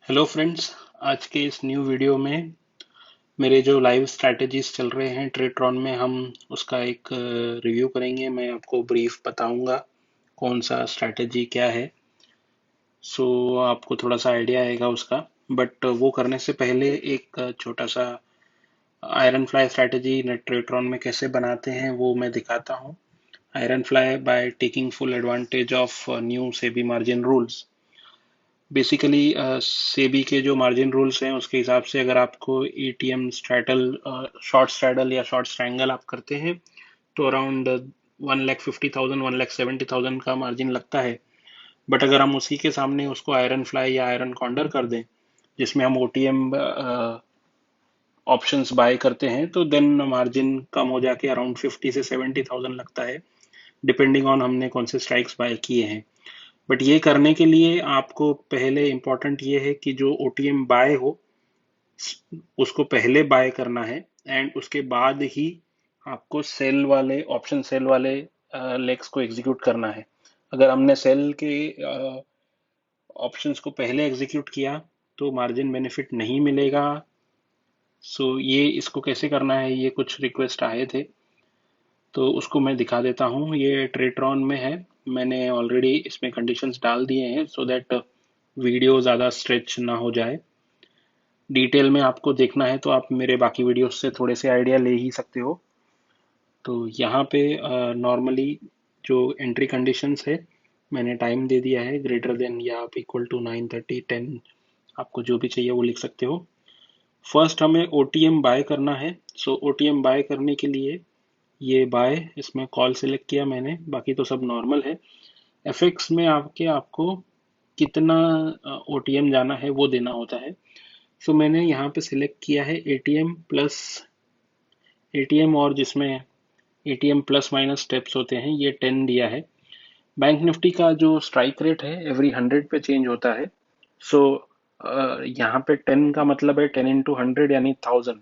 Hello friends. आज के इस न्यू वीडियो में मेरे जो लाइव स्ट्रैटेजीज चल रहे हैं ट्रेडरॉन में हम उसका एक रिव्यू करेंगे। मैं आपको ब्रीफ बताऊंगा कौन सा स्ट्रैटेजी क्या है। सो आपको थोड़ा सा आइडिया आएगा उसका। बट वो करने से पहले एक छोटा सा आयरन फ्लाई स्ट्रैटेजी नेट ट्रेडरॉन में कैसे बनाते हैं वो मैं दिखाता हूँ। Iron fly by taking full advantage of new SEBI margin rules. Basically SEBI के जो मार्जिन रूल्स हैं उसके हिसाब से अगर आपको एटीएम स्ट्रैटल शॉर्ट स्ट्रैडल या शॉर्ट स्ट्रैंगल आप करते हैं तो अराउंड 1,50,000 1,70,000 का मार्जिन लगता है। बट अगर हम उसी के सामने उसको आयरन फ्लाई या आयरन कॉन्डर कर दें जिसमें हम ओटीएम ऑप्शंस बाय करते हैं तो देन मार्जिन कम हो जाके अराउंड 50 से 70,000 लगता है, डिपेंडिंग ऑन हमने कौन से स्ट्राइक्स बाय किए हैं। बट ये करने के लिए आपको पहले इम्पोर्टेंट ये है कि जो ओटीएम बाय हो उसको पहले बाय करना है एंड उसके बाद ही आपको सेल वाले ऑप्शन सेल वाले लेग्स को एग्जीक्यूट करना है। अगर हमने सेल के ऑप्शंस को पहले एग्जीक्यूट किया तो मार्जिन बेनिफिट नहीं मिलेगा। सो ये इसको कैसे करना है, ये कुछ रिक्वेस्ट आए थे तो उसको मैं दिखा देता हूँ। ये ट्रेट्रॉन में है, मैंने ऑलरेडी इसमें कंडीशंस डाल दिए हैं सो दैट वीडियो ज़्यादा स्ट्रेच ना हो जाए। डिटेल में आपको देखना है तो आप मेरे बाकी वीडियोस से थोड़े से आइडिया ले ही सकते हो। तो यहाँ पे नॉर्मली जो एंट्री कंडीशंस है मैंने टाइम दे दिया है ग्रेटर देन या आप इक्वल टू 9:30 10, आपको जो भी चाहिए वो लिख सकते हो। फर्स्ट हमें ओटीएम बाय करना है। सो ओटीएम बाय करने के लिए ये बाय, इसमें कॉल सेलेक्ट किया मैंने, बाकी तो सब नॉर्मल है। एफएक्स में आपको कितना ओटीएम जाना है वो देना होता है। सो मैंने यहाँ पे सिलेक्ट किया है एटीएम प्लस एटीएम, और जिसमें एटीएम प्लस माइनस स्टेप्स होते हैं ये 10 दिया है। बैंक निफ्टी का जो स्ट्राइक रेट है एवरी 100 पे चेंज होता है। सो यहाँ पे 10 का मतलब है 10 into 100 यानी 1000।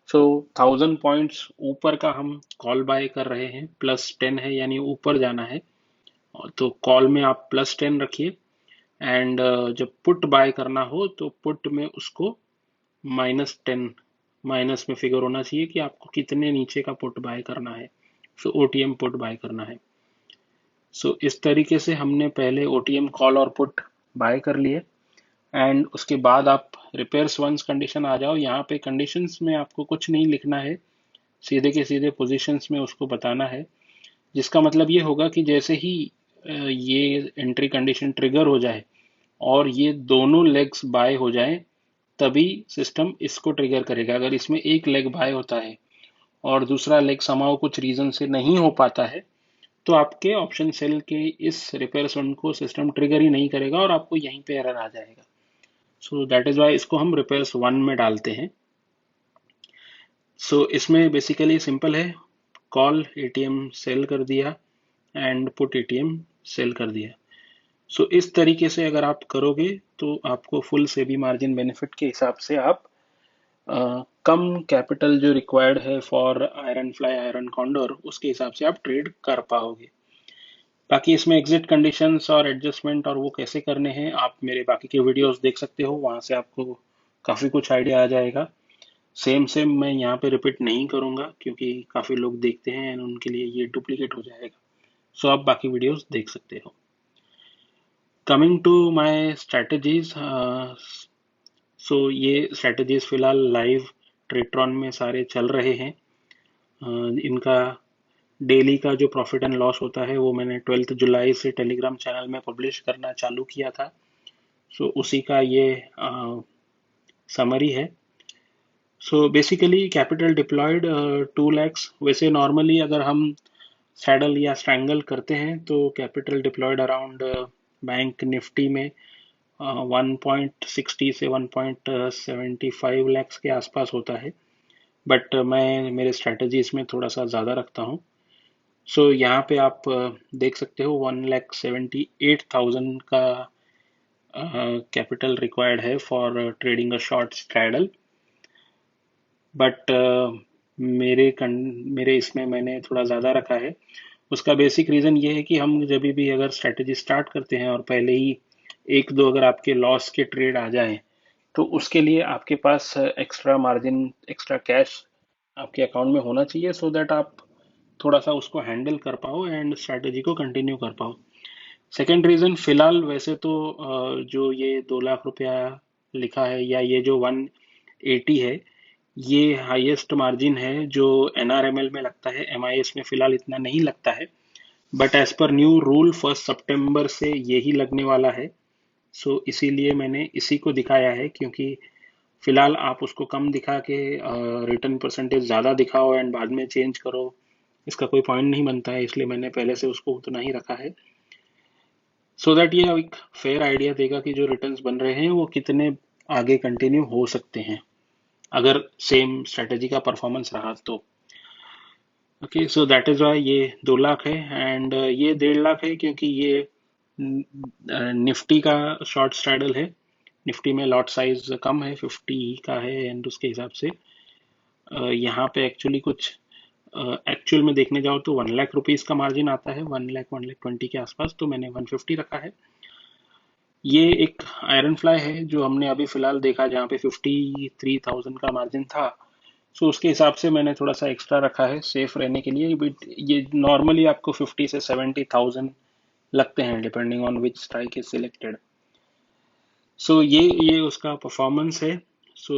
सो 1000 पॉइंट्स ऊपर का हम कॉल बाय कर रहे हैं, प्लस 10 है यानी ऊपर जाना है। तो कॉल में आप +10 रखिए एंड जब पुट बाय करना हो तो पुट में उसको -10, माइनस में फिगर होना चाहिए कि आपको कितने नीचे का पुट बाय करना है। सो ओटीएम पुट बाय करना है। सो इस तरीके से हमने पहले ओटीएम कॉल और पुट बाय कर लिए एंड उसके बाद आप रिपेयर्स वंस कंडीशन आ जाओ। यहाँ पे कंडीशंस में आपको कुछ नहीं लिखना है, सीधे के सीधे पोजीशंस में उसको बताना है। जिसका मतलब ये होगा कि जैसे ही ये एंट्री कंडीशन ट्रिगर हो जाए और ये दोनों लेग्स बाय हो जाएं तभी सिस्टम इसको ट्रिगर करेगा। अगर इसमें एक लेग बाय होता है और दूसरा लेग समाओ कुछ रीजन से नहीं हो पाता है तो आपके ऑप्शन सेल के इस रिपेयर वन को सिस्टम ट्रिगर ही नहीं करेगा और आपको यहीं पे एरर आ जाएगा। सो दैट इज वाई इसको हम रिपेयर्स वन में डालते हैं। सो इसमें बेसिकली सिंपल है, कॉल एटीएम सेल कर दिया एंड पुट एटीएम सेल कर दिया। सो इस तरीके से अगर आप करोगे तो आपको फुल सेबी मार्जिन बेनिफिट के हिसाब से आप कम कैपिटल जो रिक्वायर्ड है for iron fly iron condor उसके हिसाब से आप ट्रेड कर पाओगे। बाकी इसमें एग्जिट कंडीशंस और एडजस्टमेंट और वो कैसे करने हैं आप मेरे बाकी के वीडियोस देख सकते हो, वहां से आपको काफ़ी कुछ आइडिया आ जाएगा। सेम सेम मैं यहाँ पे रिपीट नहीं करूँगा क्योंकि काफ़ी लोग देखते हैं एंड उनके लिए ये डुप्लीकेट हो जाएगा। सो आप बाकी वीडियोस देख सकते हो। कमिंग टू माय स्ट्रैटेजीज, सो ये स्ट्रैटेजीज फिलहाल लाइव ट्रेट्रॉन में सारे चल रहे हैं। इनका डेली का जो प्रॉफिट एंड लॉस होता है वो मैंने 12 जुलाई से टेलीग्राम चैनल में पब्लिश करना चालू किया था। सो उसी का ये समरी है। So basically capital deployed 2 lakhs। वैसे नॉर्मली अगर हम सैडल या स्ट्रैंगल करते हैं तो capital deployed around bank Nifty में 1.60 से 1.75 lakhs के आसपास होता है। बट मैं मेरे स्ट्रैटेजी इसमें थोड़ा सा ज़्यादा रखता हूँ। सो यहाँ पे आप देख सकते हो 1,78,000 का कैपिटल रिक्वायर्ड है for trading a short straddle. But मेरे इसमें मैंने थोड़ा ज़्यादा रखा है। उसका बेसिक रीज़न ये है कि हम जब भी अगर स्ट्रैटेजी स्टार्ट करते हैं और पहले ही एक दो अगर आपके लॉस के ट्रेड आ जाएं तो उसके लिए आपके पास एक्स्ट्रा मार्जिन, एक्स्ट्रा कैश आपके अकाउंट में होना चाहिए, सो दैट आप थोड़ा सा उसको हैंडल कर पाओ एंड स्ट्रैटेजी को कंटिन्यू कर पाओ। सेकेंड रीजन, फिलहाल वैसे तो जो ये 2 लाख रुपया लिखा है, या ये जो 180 है, ये हाईएस्ट मार्जिन है जो एनआरएमएल में लगता है। एमआईएस में फिलहाल इतना नहीं लगता है, but as per new rule 1 सितंबर से यही लगने वाला है। सो इसीलिए मैंने इसी को दिखाया है, क्योंकि फिलहाल आप उसको कम दिखा के रिटर्न परसेंटेज ज़्यादा दिखाओ एंड बाद में चेंज करो, इसका कोई पॉइंट नहीं बनता है। इसलिए मैंने पहले से उसको उतना ही रखा है, सो दैट ये एक फेयर आइडिया देगा कि जो रिटर्न्स बन रहे हैं वो कितने आगे कंटिन्यू हो सकते हैं अगर सेम स्ट्रेटेजी का परफॉर्मेंस रहा तो। Okay, so that is why ये 2 लाख है, एंड ये 1.5 लाख है क्योंकि ये निफ्टी का शॉर्ट स्ट्रैडल है। निफ्टी में लॉट साइज कम है, 50 का है, एंड उसके हिसाब से यहाँ पे एक्चुअली कुछ एक्चुअल में देखने जाओ तो 1 लाख रुपीज का मार्जिन आता है, 1 लाख 1 लाख 20 के आसपास, तो मैंने 150 रखा है। ये एक आयरन फ्लाई है जो हमने अभी फिलहाल देखा, जहाँ पे 53,000 का मार्जिन था। सो उसके हिसाब से मैंने थोड़ा सा एक्स्ट्रा रखा है सेफ रहने के लिए, बट ये नॉर्मली आपको 50 से 70,000 लगते हैं depending on which strike is selected. So ये उसका परफॉर्मेंस है। सो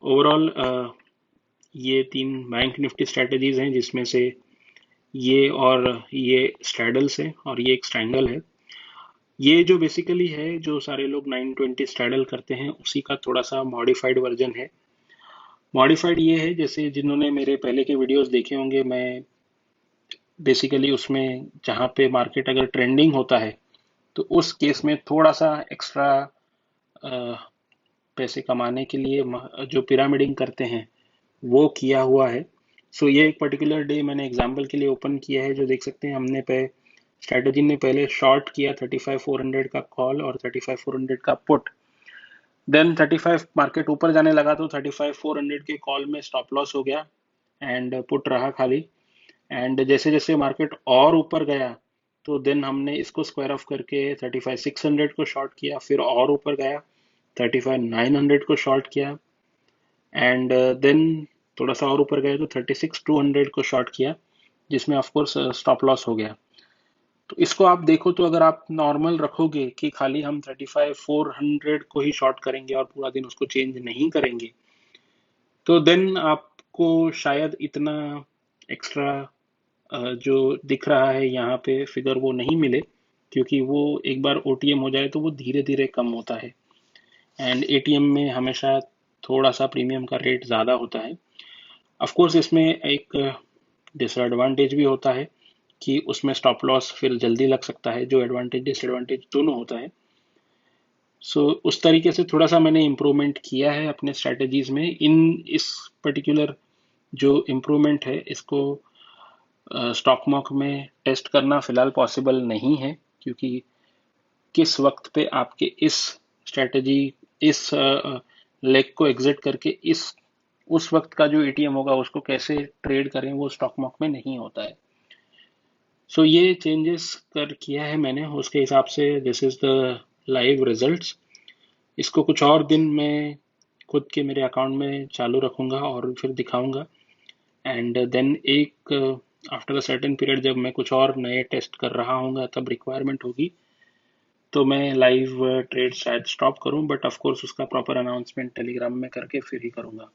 ओवरऑल ये 3 बैंक निफ्टी स्ट्रेटजीज हैं, जिसमें से ये और ये स्ट्रैडल्स है और ये एक स्ट्रैंगल है। ये जो बेसिकली है, जो सारे लोग 920 स्ट्रैडल करते हैं, उसी का थोड़ा सा मॉडिफाइड वर्जन है। मॉडिफाइड ये है, जैसे जिन्होंने मेरे पहले के वीडियोस देखे होंगे, मैं बेसिकली उसमें जहाँ पे मार्केट अगर ट्रेंडिंग होता है तो उस केस में थोड़ा सा एक्स्ट्रा पैसे कमाने के लिए जो पिरामिडिंग करते हैं वो किया हुआ है। सो ये एक पर्टिकुलर डे मैंने एग्जांपल के लिए ओपन किया है, जो देख सकते हैं हमने पे स्ट्रैटेजी ने पहले शॉर्ट किया 35,400 का कॉल और 35,400 का पुट। देन 35 मार्केट ऊपर जाने लगा तो 35,400 के कॉल में स्टॉप लॉस हो गया एंड पुट रहा खाली। एंड जैसे जैसे मार्केट और ऊपर गया तो देन हमने इसको स्क्वायर ऑफ करके 35,600 को शॉर्ट किया, फिर और ऊपर गया 35,900 को शॉर्ट किया, एंड देन थोड़ा सा और ऊपर गए तो 36,200 को शॉर्ट किया, जिसमें ऑफ कोर्स स्टॉप लॉस हो गया। तो इसको आप देखो तो अगर आप नॉर्मल रखोगे कि खाली हम 35,400 को ही शॉर्ट करेंगे और पूरा दिन उसको चेंज नहीं करेंगे, तो देन आपको शायद इतना एक्स्ट्रा जो दिख रहा है यहाँ पे फिगर वो नहीं मिले, क्योंकि वो एक बार ओटीएम हो जाए तो वो धीरे धीरे कम होता है, एंड एटीएम में हमेशा थोड़ा सा प्रीमियम का रेट ज़्यादा होता है। ऑफ कोर्स इसमें एक डिसएडवांटेज भी होता है कि उसमें स्टॉप लॉस फिर जल्दी लग सकता है, जो एडवांटेज डिसएडवांटेज दोनों होता है। सो उस तरीके से थोड़ा सा मैंने इम्प्रूवमेंट किया है अपने स्ट्रेटजीज में। इस पर्टिकुलर जो इम्प्रूवमेंट है, इसको स्टॉक मॉक में टेस्ट करना फिलहाल पॉसिबल नहीं है, क्योंकि किस वक्त पे आपके इस स्ट्रेटजी, इस लेग को एग्जिट करके इस उस वक्त का जो एटीएम होगा उसको कैसे ट्रेड करें, वो स्टॉक मॉक में नहीं होता है। सो ये चेंजेस कर किया है मैंने, उसके हिसाब से this is the live results. इसको कुछ और दिन मैं खुद के मेरे अकाउंट में चालू रखूंगा और फिर दिखाऊंगा, एंड देन एक आफ्टर अ सर्टेन पीरियड जब मैं कुछ और नए टेस्ट कर रहा हूँगा, तब रिक्वायरमेंट होगी तो मैं लाइव ट्रेड शायद स्टॉप करूं, बट ऑफ कोर्स उसका प्रॉपर अनाउंसमेंट टेलीग्राम में करके फिर ही करूंगा।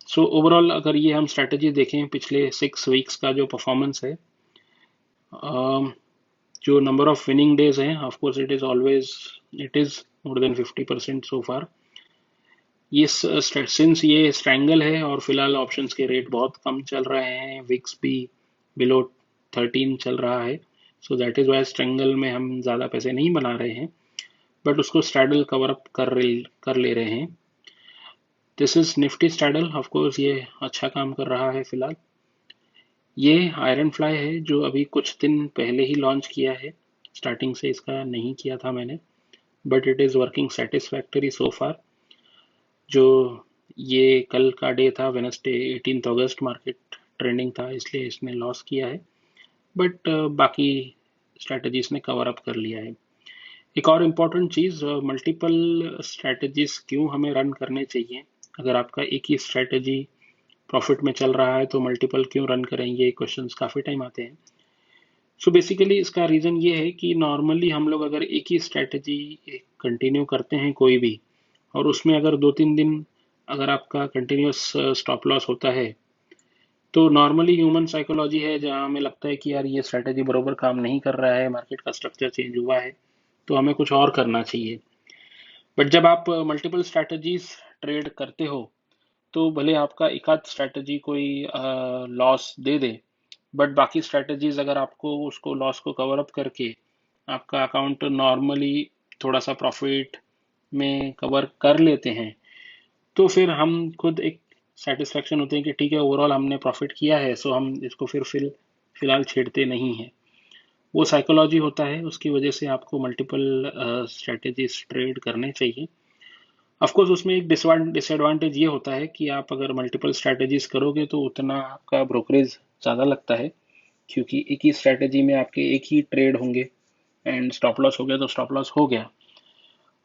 सो ओवरऑल अगर ये हम स्ट्रेटजी देखें पिछले 6 वीक्स का जो परफॉर्मेंस है, जो नंबर ऑफ विनिंग डेज हैं, of course it is more than 50% सो फार। ये सिंस ये स्ट्रैंगल है और फिलहाल ऑप्शंस के रेट बहुत कम चल रहे हैं, विक्स भी बिलो 13 चल रहा है, so that is why strangle में हम ज़्यादा पैसे नहीं बना रहे हैं, बट उसको स्ट्रैडल कवर अप कर ले रहे हैं। This is Nifty straddle, of course ये अच्छा काम कर रहा है फिलहाल। ये आयरन फ्लाई है जो अभी कुछ दिन पहले ही लॉन्च किया है, स्टार्टिंग से इसका नहीं किया था मैंने, but it is working satisfactory so far. जो ये कल का डे था वेनसडे 18 अगस्त, मार्केट ट्रेंडिंग था इसलिए इसने लॉस किया है, बट बाकी स्ट्रैटेजीज ने कवर अप कर लिया है। एक और इम्पॉर्टेंट चीज़, मल्टीपल स्ट्रैटेजीज क्यों हमें रन करने चाहिए। अगर आपका एक ही स्ट्रैटेजी प्रॉफिट में चल रहा है तो मल्टीपल क्यों रन करेंगे, क्वेश्चंस काफ़ी टाइम आते हैं। सो बेसिकली इसका रीज़न ये है कि नॉर्मली हम लोग अगर एक ही स्ट्रैटेजी कंटिन्यू करते हैं कोई भी, और उसमें अगर 2-3 दिन अगर आपका कंटिन्यूस स्टॉप लॉस होता है, तो नॉर्मली ह्यूमन साइकोलॉजी है जहाँ हमें लगता है कि यार ये स्ट्रैटेजी बरोबर काम नहीं कर रहा है, मार्केट का स्ट्रक्चर चेंज हुआ है, तो हमें कुछ और करना चाहिए। बट जब आप मल्टीपल स्ट्रैटेजीज ट्रेड करते हो, तो भले आपका एक आध स्ट्रैटेजी कोई लॉस दे दे, बट बाकी स्ट्रैटेजीज अगर आपको उसको लॉस को कवर अप करके आपका अकाउंट नॉर्मली थोड़ा सा प्रॉफिट में कवर कर लेते हैं, तो फिर हम खुद एक सेटिस्फेक्शन होते हैं कि ठीक है, ओवरऑल हमने प्रॉफिट किया है, सो हम इसको फिलहाल छेड़ते नहीं हैं। वो साइकोलॉजी होता है, उसकी वजह से आपको मल्टीपल स्ट्रेटेजीज ट्रेड करने चाहिए। ऑफ कोर्स उसमें एक डिसएडवांटेज ये होता है कि आप अगर मल्टीपल स्ट्रैटेजीज करोगे तो उतना आपका ब्रोकरेज ज़्यादा लगता है, क्योंकि एक ही स्ट्रैटेजी में आपके एक ही ट्रेड होंगे, एंड स्टॉप लॉस हो गया तो स्टॉप लॉस हो गया।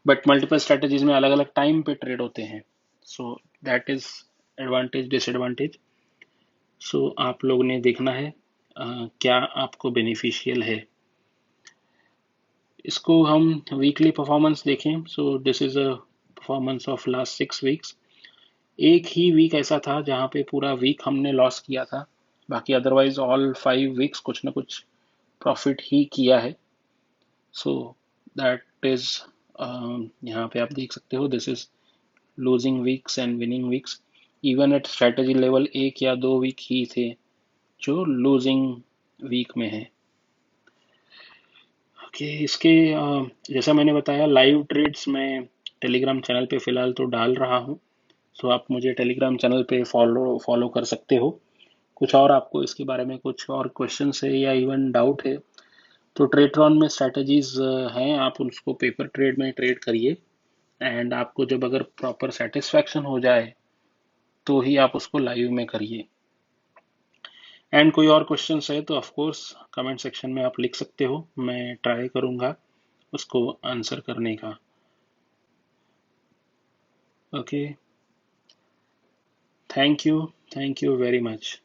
बट मल्टीपल स्ट्रैटेजीज में अलग अलग टाइम पे ट्रेड होते हैं, so that is advantage disadvantage. So आप लोगों ने देखना है क्या आपको बेनिफिशियल है। इसको हम वीकली परफॉर्मेंस देखें, so this is a performance of last 6 weeks. एक ही वीक ऐसा था जहाँ पे पूरा वीक हमने लॉस किया था, बाकी अदरवाइज ऑल 5 वीक्स कुछ ना कुछ प्रॉफिट ही किया है। सो दैट इज, यहाँ पे आप देख सकते हो, this is losing weeks and winning weeks. Even at strategy level 1 या 2 वीक ही थे जो लूजिंग वीक में है। ओके, इसके जैसा मैंने बताया, लाइव ट्रेड्स मैं टेलीग्राम चैनल पे फ़िलहाल तो डाल रहा हूँ, सो आप मुझे टेलीग्राम चैनल पे फॉलो कर सकते हो। कुछ और आपको इसके बारे में कुछ और क्वेश्चन है या इवन डाउट है, तो ट्रेड्रॉन में स्ट्रैटेजीज हैं, आप उसको पेपर ट्रेड में ट्रेड करिए, एंड आपको जब अगर प्रॉपर सेटिस्फैक्शन हो जाए तो ही आप उसको लाइव में करिए। एंड कोई और क्वेश्चन है तो ऑफ कोर्स कमेंट सेक्शन में आप लिख सकते हो, मैं ट्राई करूँगा उसको आंसर करने का। Okay, thank you very much.